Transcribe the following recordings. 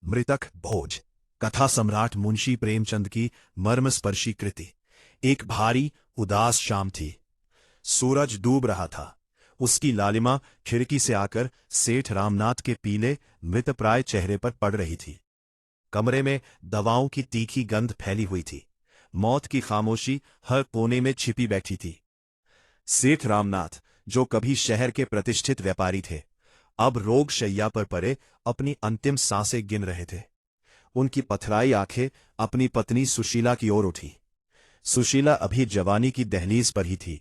मृतक भोज। कथा सम्राट मुंशी प्रेमचंद की मर्मस्पर्शी कृति। एक भारी उदास शाम थी। सूरज डूब रहा था। उसकी लालिमा खिड़की से आकर सेठ रामनाथ के पीले मृतप्राय चेहरे पर पड़ रही थी। कमरे में दवाओं की तीखी गंध फैली हुई थी। मौत की खामोशी हर कोने में छिपी बैठी थी। सेठ रामनाथ, जो कभी शहर के प्रतिष्ठित व्यापारी थे, अब रोग शैया पर पड़े अपनी अंतिम सांसें गिन रहे थे। उनकी पथराई आंखें अपनी पत्नी सुशीला की ओर उठी। सुशीला अभी जवानी की दहलीज पर ही थी,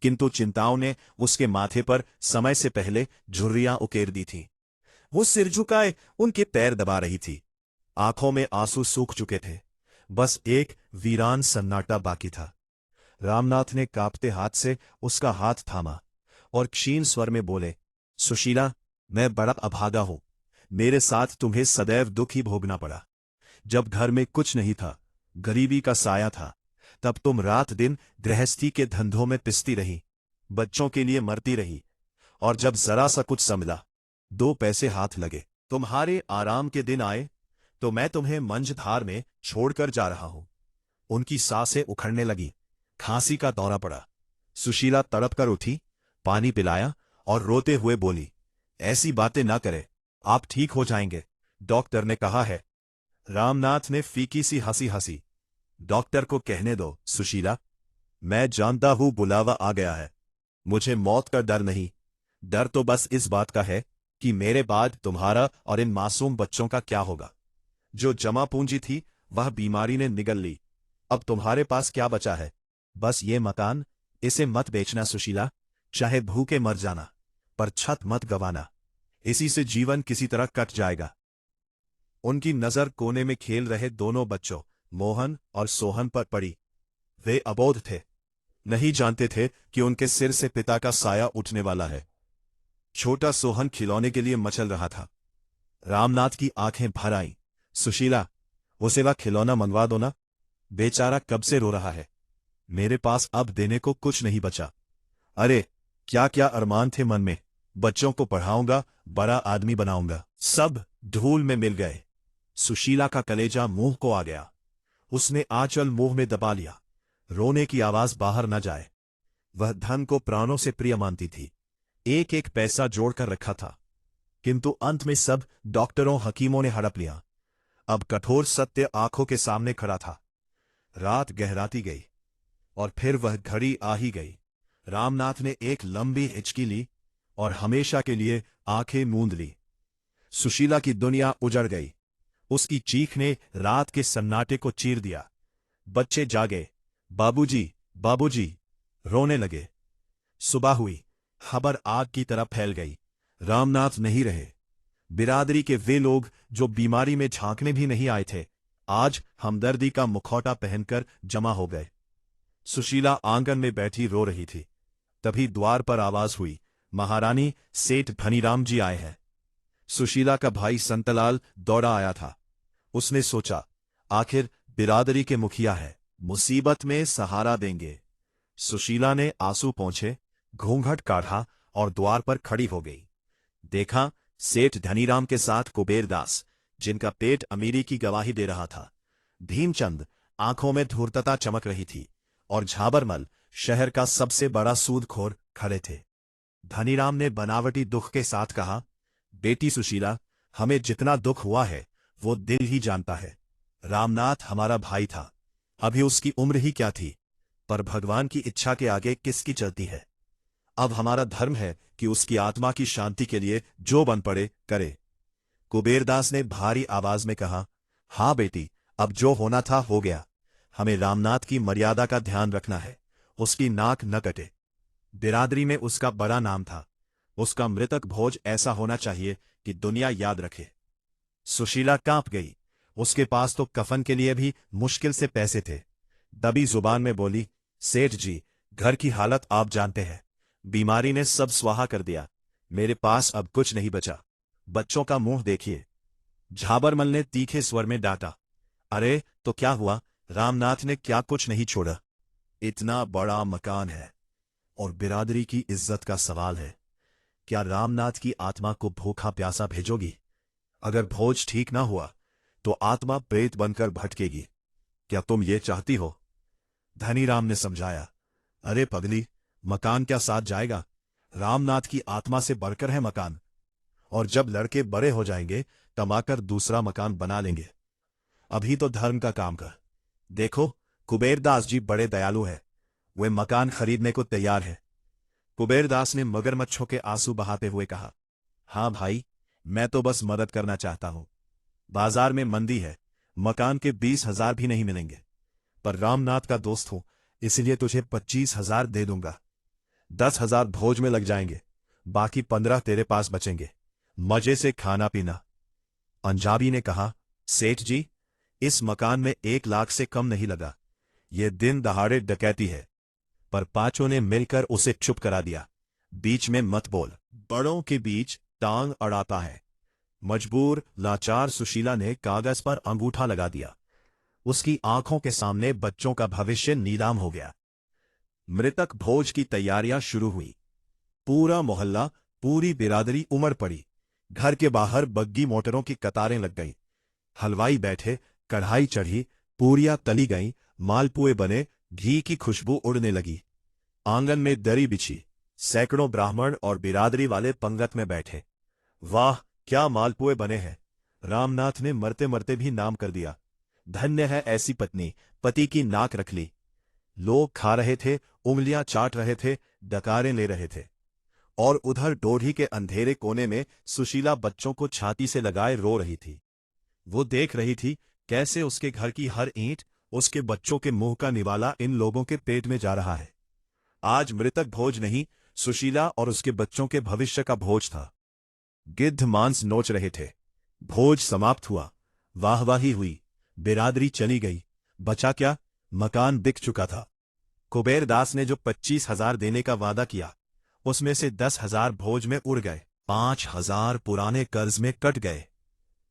किंतु चिंताओं ने उसके माथे पर समय से पहले झुर्रियां उकेर दी थीं। वो सिर झुकाए उनके पैर दबा रही थी। आंखों में आंसू सूख चुके थे। बस एक वीरान सन्नाटा बाकी था। रामनाथ ने कांपते हाथ से उसका हाथ थामा और क्षीण स्वर में बोले, सुशीला, मैं बड़ा अभागा हूं। मेरे साथ तुम्हें सदैव दुख ही भोगना पड़ा। जब घर में कुछ नहीं था, गरीबी का साया था, तब तुम रात दिन गृहस्थी के धंधों में पिसती रही, बच्चों के लिए मरती रही। और जब जरा सा कुछ संभला, 2 पैसे हाथ लगे, तुम्हारे आराम के दिन आए, तो मैं तुम्हें मंझधार में छोड़कर जा रहा हूं। उनकी सांसें उखड़ने लगी। खांसी का दौरा पड़ा। सुशीला तड़प कर उठी, पानी पिलाया और रोते हुए बोली, ऐसी बातें ना करे, आप ठीक हो जाएंगे, डॉक्टर ने कहा है। रामनाथ ने फीकी सी हंसी हंसी। डॉक्टर को कहने दो सुशीला, मैं जानता हूं बुलावा आ गया है। मुझे मौत का डर नहीं। डर तो बस इस बात का है कि मेरे बाद तुम्हारा और इन मासूम बच्चों का क्या होगा। जो जमा पूंजी थी वह बीमारी ने निगल ली। अब तुम्हारे पास क्या बचा है? बस ये मकान, इसे मत बेचना सुशीला, चाहे भूखे मर जाना, पर छत मत गंवाना। इसी से जीवन किसी तरह कट जाएगा। उनकी नजर कोने में खेल रहे दोनों बच्चों, मोहन और सोहन पर पड़ी। वे अबोध थे, नहीं जानते थे कि उनके सिर से पिता का साया उठने वाला है। छोटा सोहन खिलौने के लिए मचल रहा था। रामनाथ की आंखें भर आईं। सुशीला, उसे वह खिलौना मंगवा दो ना, बेचारा कब से रो रहा है। मेरे पास अब देने को कुछ नहीं बचा। अरे, क्या क्या अरमान थे मन में। बच्चों को पढ़ाऊंगा, बड़ा आदमी बनाऊंगा। सब धूल में मिल गए। सुशीला का कलेजा मुंह को आ गया। उसने आंचल मुंह में दबा लिया, रोने की आवाज बाहर न जाए। वह धन को प्राणों से प्रिय मानती थी। एक एक पैसा जोड़कर रखा था, किंतु अंत में सब डॉक्टरों हकीमों ने हड़प लिया। अब कठोर सत्य आंखों के सामने खड़ा था। रात गहराती गई और फिर वह घड़ी आ ही गई। रामनाथ ने एक लंबी हिचकी ली और हमेशा के लिए आंखें मूंद ली। सुशीला की दुनिया उजड़ गई। उसकी चीख ने रात के सन्नाटे को चीर दिया। बच्चे जागे, बाबूजी, बाबूजी, रोने लगे। सुबह हुई, खबर आग की तरह फैल गई। रामनाथ नहीं रहे। बिरादरी के वे लोग जो बीमारी में झांकने भी नहीं आए थे, आज हमदर्दी का मुखौटा पहनकर जमा हो गए। सुशीला आंगन में बैठी रो रही थी। तभी द्वार पर आवाज हुई, महारानी, सेठ धनीराम जी आए हैं। सुशीला का भाई संतलाल दौड़ा आया था। उसने सोचा, आखिर बिरादरी के मुखिया है, मुसीबत में सहारा देंगे। सुशीला ने आंसू पोंछे, घूंघट काढ़ा और द्वार पर खड़ी हो गई। देखा, सेठ धनीराम के साथ कुबेरदास, जिनका पेट अमीरी की गवाही दे रहा था। भीमचंद, आंखों में धूर्तता चमक रही थी, और झाबरमल, शहर का सबसे बड़ा सूदखोर, खड़े थे। धनीराम ने बनावटी दुख के साथ कहा, बेटी सुशीला, हमें जितना दुख हुआ है वो दिल ही जानता है। रामनाथ हमारा भाई था, अभी उसकी उम्र ही क्या थी, पर भगवान की इच्छा के आगे किसकी चलती है। अब हमारा धर्म है कि उसकी आत्मा की शांति के लिए जो बन पड़े करे। कुबेरदास ने भारी आवाज में कहा, हाँ बेटी, अब जो होना था हो गया। हमें रामनाथ की मर्यादा का ध्यान रखना है, उसकी नाक न कटे। बिरादरी में उसका बड़ा नाम था। उसका मृतक भोज ऐसा होना चाहिए कि दुनिया याद रखे। सुशीला कांप गई। उसके पास तो कफन के लिए भी मुश्किल से पैसे थे। दबी जुबान में बोली, सेठ जी, घर की हालत आप जानते हैं। बीमारी ने सब स्वाहा कर दिया। मेरे पास अब कुछ नहीं बचा। बच्चों का मुंह देखिए। झाबरमल ने तीखे स्वर में डांटा, अरे तो क्या हुआ, रामनाथ ने क्या कुछ नहीं छोड़ा। इतना बड़ा मकान है और बिरादरी की इज्जत का सवाल है। क्या रामनाथ की आत्मा को भूखा प्यासा भेजोगी? अगर भोज ठीक ना हुआ तो आत्मा प्रेत बनकर भटकेगी। क्या तुम ये चाहती हो? धनीराम ने समझाया। अरे पगली, मकान क्या साथ जाएगा? रामनाथ की आत्मा से बढ़कर है मकान। और जब लड़के बड़े हो जाएंगे कमाकर दूसरा मकान बना लेंगे। अभी तो धर्म का काम कर। देखो, कुबेरदास जी बड़े दयालु हैं, वे मकान खरीदने को तैयार है। कुबेरदास ने मगरमच्छों के आंसू बहाते हुए कहा, हाँ भाई, मैं तो बस मदद करना चाहता हूं। बाजार में मंदी है, मकान के 20,000 भी नहीं मिलेंगे, पर रामनाथ का दोस्त हूं, इसलिए तुझे 25,000 दे दूंगा। 10,000 भोज में लग जाएंगे, बाकी 15 तेरे पास बचेंगे। मजे से खाना पीना। पंजाबी ने कहा, सेठ जी, इस मकान में 1 लाख से कम नहीं लगा। ये दिन दहाड़े डकैती है। पर पांचों ने मिलकर उसे चुप करा दिया। बीच में मत बोल, बड़ों के बीच टांग अड़ाता है। मजबूर लाचार सुशीला ने कागज पर अंगूठा लगा दिया। उसकी आंखों के सामने बच्चों का भविष्य नीलाम हो गया। मृतक भोज की तैयारियां शुरू हुई। पूरा मोहल्ला, पूरी बिरादरी उमड़ पड़ी। घर के बाहर बग्गी मोटरों की कतारें लग गईं। हलवाई बैठे, कढ़ाई चढ़ी, पूरियां तली गईं, मालपुए बने, घी की खुशबू उड़ने लगी। आंगन में दरी बिछी, सैकड़ों ब्राह्मण और बिरादरी वाले पंगत में बैठे। वाह, क्या मालपुए बने हैं! रामनाथ ने मरते मरते भी नाम कर दिया। धन्य है ऐसी पत्नी, पति की नाक रख ली। लोग खा रहे थे, उंगलियां चाट रहे थे, डकारें ले रहे थे। और उधर डोढ़ी के अंधेरे कोने में सुशीला बच्चों को छाती से लगाए रो रही थी। वो देख रही थी कैसे उसके घर की हर ईंट, उसके बच्चों के मुंह का निवाला इन लोगों के पेट में जा रहा है। आज मृतक भोज नहीं, सुशीला और उसके बच्चों के भविष्य का भोज था। गिद्ध मांस नोच रहे थे। भोज समाप्त हुआ, वाहवाही हुई, बिरादरी चली गई। बचा क्या? मकान बिक चुका था। कुबेरदास ने जो 25,000 देने का वादा किया, उसमें से 10,000 भोज में उड़ गए। 5,000 पुराने कर्ज में कट गए।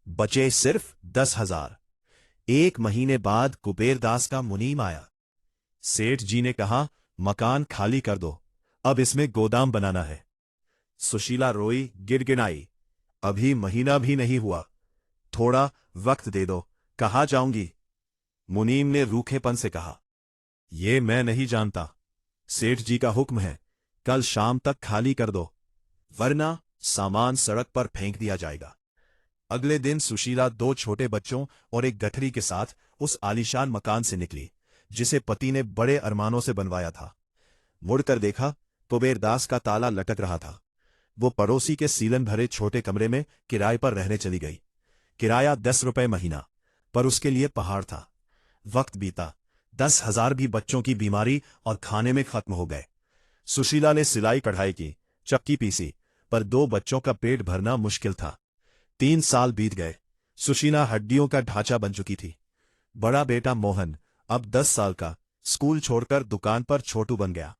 बचे सिर्फ 10,000। 1 महीने बाद कुबेरदास का मुनीम आया। सेठ जी ने कहा, मकान खाली कर दो, अब इसमें गोदाम बनाना है। सुशीला रोई, गिड़गिड़ाई, अभी महीना भी नहीं हुआ, थोड़ा वक्त दे दो। कहाँ जाऊंगी? मुनीम ने रूखेपन से कहा, ये मैं नहीं जानता। सेठ जी का हुक्म है, कल शाम तक खाली कर दो, वरना सामान सड़क पर फेंक दिया जाएगा। अगले दिन सुशीला 2 छोटे बच्चों और एक गठरी के साथ उस आलीशान मकान से निकली, जिसे पति ने बड़े अरमानों से बनवाया था। मुड़कर देखा, कुबेरदास का ताला लटक रहा था। वो पड़ोसी के सीलन भरे छोटे कमरे में किराए पर रहने चली गई। किराया 10 रुपए महीना, पर उसके लिए पहाड़ था। वक्त बीता, 10,000 भी बच्चों की बीमारी और खाने में खत्म हो गए। सुशीला ने सिलाई कढ़ाई की, चक्की पीसी, पर 2 बच्चों का पेट भरना मुश्किल था। 3 साल बीत गए। सुशीला हड्डियों का ढांचा बन चुकी थी। बड़ा बेटा मोहन, अब 10 साल का, स्कूल छोड़कर दुकान पर छोटू बन गया।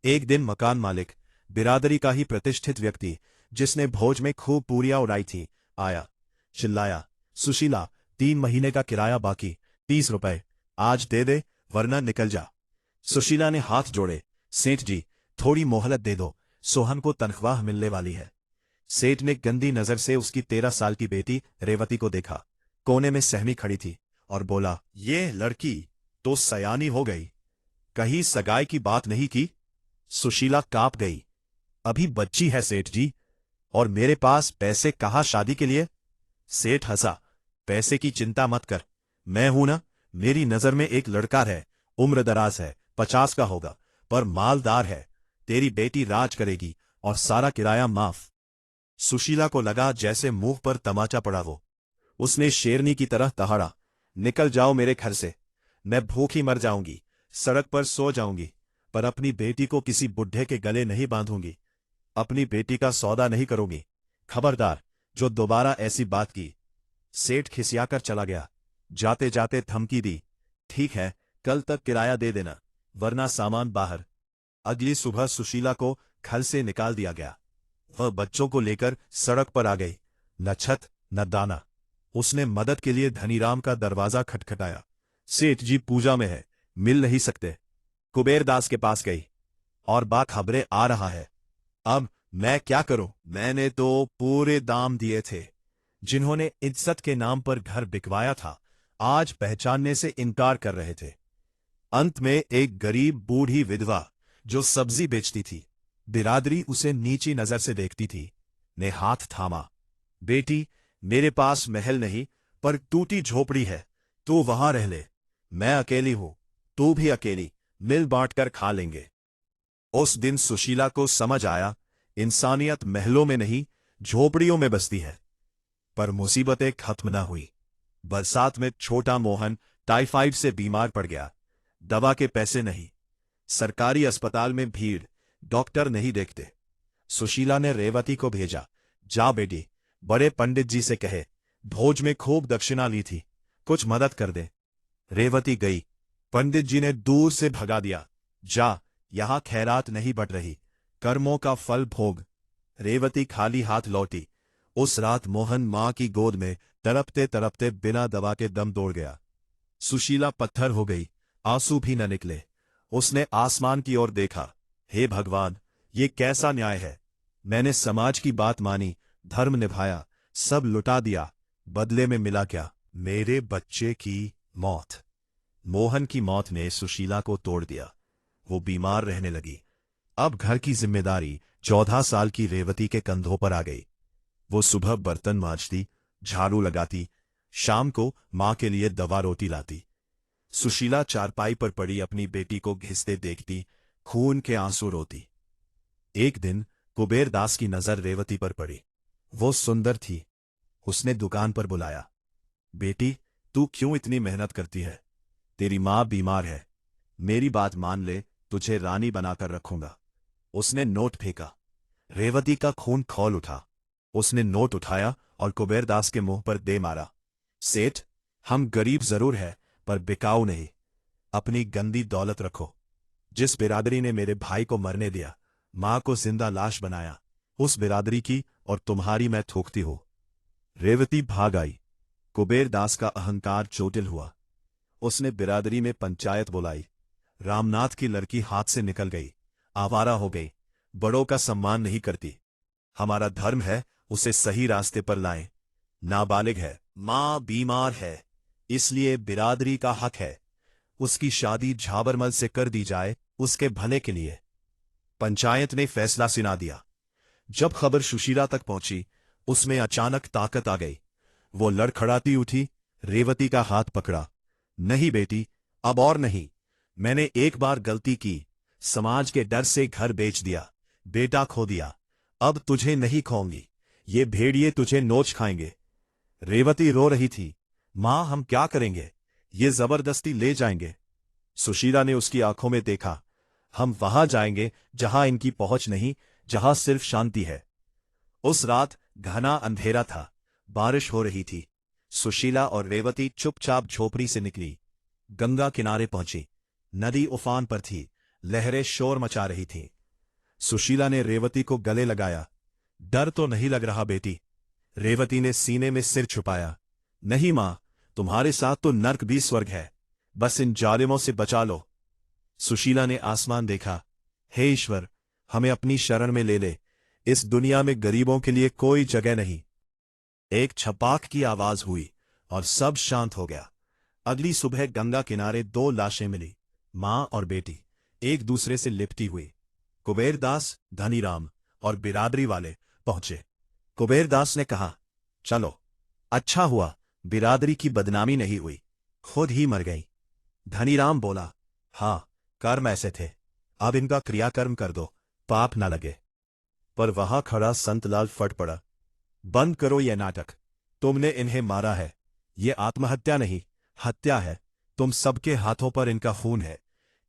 एक दिन मकान मालिक, बिरादरी का ही प्रतिष्ठित व्यक्ति, जिसने भोज में खूब पूरियां उड़ाई थी, आया। चिल्लाया, सुशीला, 3 महीने का किराया बाकी, 30 रुपए, आज दे दे वरना निकल जा। सुशीला ने हाथ जोड़े, सेठ जी, थोड़ी मोहलत दे दो, सोहन को तनख्वाह मिलने वाली है। सेठ ने गंदी नजर से उसकी 13 साल की बेटी रेवती को देखा। कोने में सहमी खड़ी थी और बोला, ये लड़की तो सयानी हो गई, कहीं सगाई की बात नहीं की? सुशीला कांप गई। अभी बच्ची है सेठ जी, और मेरे पास पैसे कहाँ शादी के लिए? सेठ हंसा, पैसे की चिंता मत कर, मैं हूं ना। मेरी नजर में एक लड़का है, उम्र दराज है, 50 का होगा, पर मालदार है। तेरी बेटी राज करेगी और सारा किराया माफ। सुशीला को लगा जैसे मुंह पर तमाचा पड़ा हो। उसने शेरनी की तरह दहाड़ा, निकल जाओ मेरे घर से, मैं भूखी मर जाऊंगी, सड़क पर सो जाऊंगी, पर अपनी बेटी को किसी बुढ़े के गले नहीं बांधूंगी। अपनी बेटी का सौदा नहीं करूंगी। खबरदार, जो दोबारा ऐसी बात की। सेठ खिसियाकर चला गया। जाते जाते धमकी दी, ठीक है, कल तक किराया दे देना, वरना सामान बाहर। अगली सुबह सुशीला को घर से निकाल दिया गया। वह बच्चों को लेकर सड़क पर आ गई, न छत न दाना। उसने मदद के लिए धनीराम का दरवाजा खटखटाया। सेठ जी पूजा में है, मिल नहीं सकते। कुबेरदास के पास गई, और बाखबरे आ रहा है। अब मैं क्या करूं? मैंने तो पूरे दाम दिए थे, जिन्होंने इज्जत के नाम पर घर बिकवाया था, आज पहचानने से इनकार कर रहे थे। अंत में एक गरीब बूढ़ी विधवा जो सब्जी बेचती थी, बिरादरी उसे नीची नजर से देखती थी, ने हाथ थामा। बेटी, मेरे पास महल नहीं पर टूटी झोपड़ी है, तू वहां रह ले। मैं अकेली हूं, तू भी अकेली, मिल बांटकर खा लेंगे। उस दिन सुशीला को समझ आया, इंसानियत महलों में नहीं, झोपड़ियों में बसती है। पर मुसीबतें खत्म न हुई। बरसात में छोटा मोहन टाइफाइड से बीमार पड़ गया। दवा के पैसे नहीं, सरकारी अस्पताल में भीड़, डॉक्टर नहीं देखते। सुशीला ने रेवती को भेजा, जा बेटी, बड़े पंडित जी से कहे, भोज में खूब दक्षिणा ली थी, कुछ मदद कर दे। रेवती गई। पंडित जी ने दूर से भगा दिया, जा, यहां खैरात नहीं बट रही, कर्मों का फल भोग। रेवती खाली हाथ लौटी। उस रात मोहन मां की गोद में तड़पते तड़पते बिना दवा के दम तोड़ गया। सुशीला पत्थर हो गई, आंसू भी न निकले। उसने आसमान की ओर देखा, हे भगवान, ये कैसा न्याय है। मैंने समाज की बात मानी, धर्म निभाया, सब लुटा दिया, बदले में मिला क्या? मेरे बच्चे की मौत। मोहन की मौत ने सुशीला को तोड़ दिया। वो बीमार रहने लगी। अब घर की जिम्मेदारी 14 साल की रेवती के कंधों पर आ गई। वो सुबह बर्तन मांजती, झाड़ू लगाती, शाम को मां के लिए दवा रोटी लाती। सुशीला चारपाई पर पड़ी अपनी बेटी को घिसते देखती, खून के आंसू रोती। एक दिन कुबेर दास की नजर रेवती पर पड़ी। वो सुंदर थी। उसने दुकान पर बुलाया, बेटी, तू क्यों इतनी मेहनत करती है? तेरी मां बीमार है, मेरी बात मान ले, तुझे रानी बनाकर रखूंगा। उसने नोट फेंका। रेवती का खून खौल उठा। उसने नोट उठाया और कुबेरदास के मुंह पर दे मारा। सेठ, हम गरीब जरूर है पर बिकाऊ नहीं। अपनी गंदी दौलत रखो। जिस बिरादरी ने मेरे भाई को मरने दिया, मां को जिंदा लाश बनाया, उस बिरादरी की और तुम्हारी मैं थूकती हूं। रेवती भाग आई। कुबेरदास का अहंकार चोटिल हुआ। उसने बिरादरी में पंचायत बुलाई। रामनाथ की लड़की हाथ से निकल गई, आवारा हो गई, बड़ों का सम्मान नहीं करती। हमारा धर्म है उसे सही रास्ते पर लाएं। नाबालिग है, मां बीमार है, इसलिए बिरादरी का हक है उसकी शादी झाबरमल से कर दी जाए, उसके भले के लिए। पंचायत ने फैसला सुना दिया। जब खबर सुशीला तक पहुंची, उसमें अचानक ताकत आ गई। वो लड़खड़ाती उठी, रेवती का हाथ पकड़ा। नहीं बेटी, अब और नहीं। मैंने एक बार गलती की, समाज के डर से घर बेच दिया, बेटा खो दिया, अब तुझे नहीं खोऊंगी। ये भेड़िए तुझे नोच खाएंगे। रेवती रो रही थी, मां, हम क्या करेंगे? ये जबरदस्ती ले जाएंगे। सुशीला ने उसकी आंखों में देखा, हम वहां जाएंगे जहां इनकी पहुंच नहीं, जहां सिर्फ शांति है। उस रात घना अंधेरा था, बारिश हो रही थी। सुशीला और रेवती चुपचाप झोपड़ी से निकली, गंगा किनारे पहुंची। नदी उफान पर थी, लहरें शोर मचा रही थीं। सुशीला ने रेवती को गले लगाया। डर तो नहीं लग रहा बेटी? रेवती ने सीने में सिर छुपाया। नहीं मां, तुम्हारे साथ तो नर्क भी स्वर्ग है, बस इन जालिमों से बचा लो। सुशीला ने आसमान देखा। हे ईश्वर, हमें अपनी शरण में ले ले, इस दुनिया में गरीबों के लिए कोई जगह नहीं। एक छपाक की आवाज हुई और सब शांत हो गया। अगली सुबह गंगा किनारे 2 लाशें मिली, मां और बेटी, एक दूसरे से लिपटी हुई। कुबेरदास, धनीराम और बिरादरी वाले पहुंचे। कुबेरदास ने कहा, चलो, अच्छा हुआ बिरादरी की बदनामी नहीं हुई, खुद ही मर गई। धनीराम बोला, हां, कर्म ऐसे थे, अब इनका क्रियाकर्म कर दो, पाप न लगे। पर वहां खड़ा संतलाल फट पड़ा। बंद करो ये नाटक, तुमने इन्हें मारा है, ये आत्महत्या नहीं, हत्या है। तुम सबके हाथों पर इनका खून है।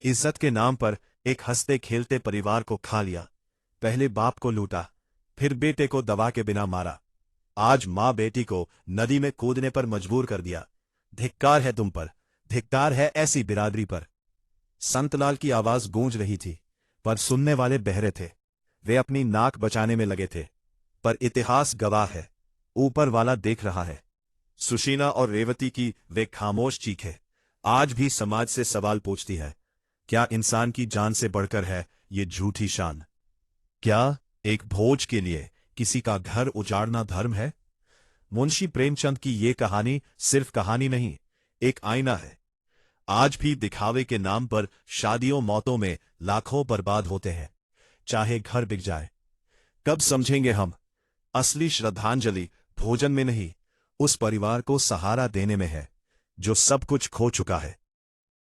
इज्जत के नाम पर एक हंसते खेलते परिवार को खा लिया। पहले बाप को लूटा, फिर बेटे को दबा के बिना मारा। आज मां बेटी को नदी में कूदने पर मजबूर कर दिया। धिक्कार है तुम पर, धिक्कार है ऐसी बिरादरी पर। संतलाल की आवाज गूंज रही थी, पर सुनने वाले बहरे थे। वे अपनी नाक बचाने में लगे थे। पर इतिहास गवाह है, ऊपर वाला देख रहा है। सुशीला और रेवती की वे खामोश चीखें आज भी समाज से सवाल पूछती है, क्या इंसान की जान से बढ़कर है ये झूठी शान? क्या एक भोज के लिए किसी का घर उजाड़ना धर्म है? मुंशी प्रेमचंद की ये कहानी सिर्फ कहानी नहीं, एक आईना है। आज भी दिखावे के नाम पर शादियों मौतों में लाखों बर्बाद होते हैं, चाहे घर बिक जाए। कब समझेंगे हम, असली श्रद्धांजलि भोजन में नहीं, उस परिवार को सहारा देने में है जो सब कुछ खो चुका है।